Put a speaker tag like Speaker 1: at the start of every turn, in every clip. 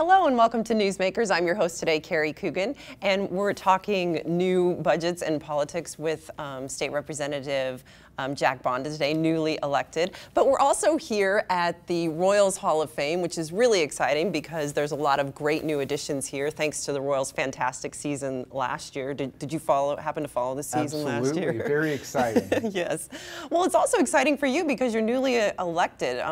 Speaker 1: Hello and welcome to Newsmakers. I'm your host today, Carrie Coogan, and we're talking new budgets and politics with State Representative Jack Bondon today, newly elected. But we're also here at the Royals Hall of Fame, which is really exciting because there's a lot of great new additions here, thanks to the Royals' fantastic season last year. Did you happen to follow the season last year?
Speaker 2: Absolutely, very exciting.
Speaker 1: Yes. Well, it's also exciting for you because you're newly elected.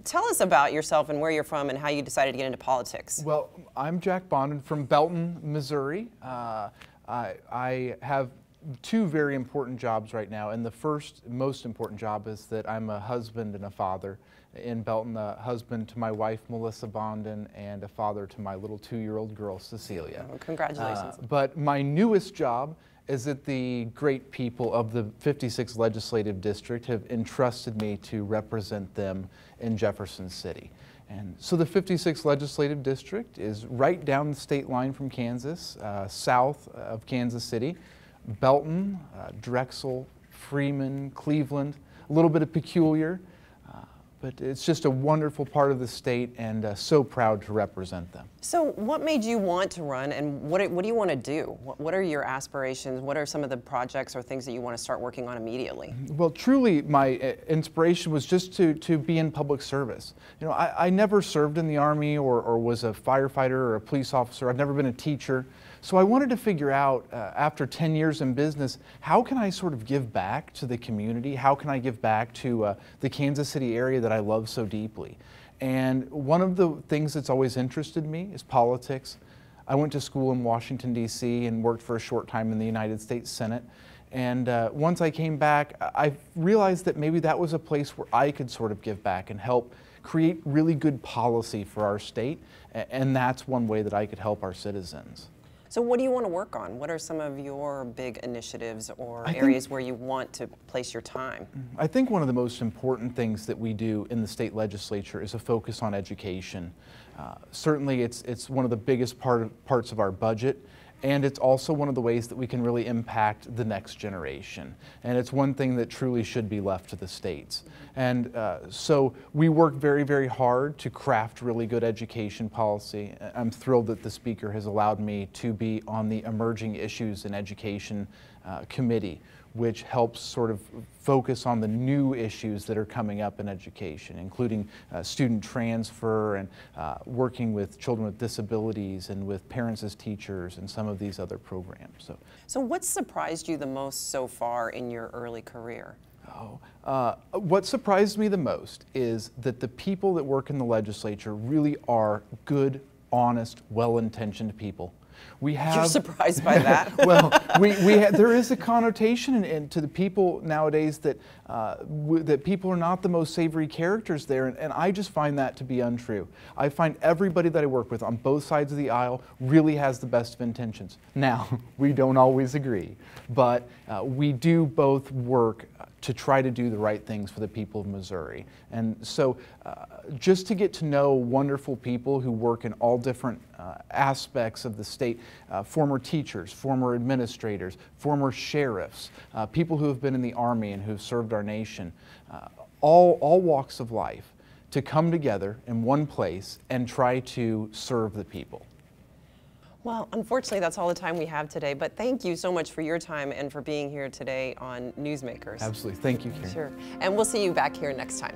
Speaker 1: Tell us about yourself and where you're from and how you decided to get into politics.
Speaker 2: Well, I'm Jack Bondon from Belton, Missouri. I have two very important jobs right now, and the first, most important job is that I'm a husband and a father in Belton, a husband to my wife, Melissa Bondon, and a father to my little 2-year-old girl, Cecilia.
Speaker 1: Oh, congratulations.
Speaker 2: But my newest job is that the great people of the 56th Legislative District have entrusted me to represent them in Jefferson City. And so the 56th Legislative District is right down the state line from Kansas, south of Kansas City. Belton, Drexel, Freeman, Cleveland, a little bit of Peculiar, but it's just a wonderful part of the state, and so proud to represent them.
Speaker 1: So what made you want to run, and what do you want to do? What are your aspirations? What are some of the projects or things that you want to start working on immediately?
Speaker 2: Well, truly, my inspiration was just to be in public service. You know, I never served in the Army or was a firefighter or a police officer. I've never been a teacher. So I wanted to figure out, after 10 years in business, how can I sort of give back to the community? How can I give back to the Kansas City area that I love so deeply? And one of the things that's always interested me is politics. I went to school in Washington, D.C. and worked for a short time in the United States Senate. And once I came back, I realized that maybe that was a place where I could sort of give back and help create really good policy for our state. And that's one way that I could help our citizens.
Speaker 1: So what do you want to work on? What are some of your big initiatives or areas where you want to place your time?
Speaker 2: I think one of the most important things that we do in the state legislature is a focus on education. Certainly it's one of the biggest parts of our budget, and it's also one of the ways that we can really impact the next generation. And it's one thing that truly should be left to the states. And so we work very, very hard to craft really good education policy. I'm thrilled that the Speaker has allowed me to be on the Emerging Issues in Education Committee, which helps sort of focus on the new issues that are coming up in education, including student transfer and working with children with disabilities and with parents as teachers and some of these other programs.
Speaker 1: So what surprised you the most so far in your early career?
Speaker 2: What surprised me the most is that the people that work in the legislature really are good, honest, well-intentioned people.
Speaker 1: You're surprised by that?
Speaker 2: Well, there is a connotation to the people nowadays that that people are not the most savory characters there, and I just find that to be untrue. I find everybody that I work with on both sides of the aisle really has the best of intentions. Now, we don't always agree, but we do both work to try to do the right things for the people of Missouri. And so just to get to know wonderful people who work in all different aspects of the state, former teachers, former administrators, former sheriffs, people who have been in the Army and who have served our nation, all walks of life, to come together in one place and try to serve the people.
Speaker 1: Well, unfortunately, that's all the time we have today, but thank you so much for your time and for being here today on Newsmakers.
Speaker 2: Absolutely. Thank you, Karen.
Speaker 1: Sure. And we'll see you back here next time.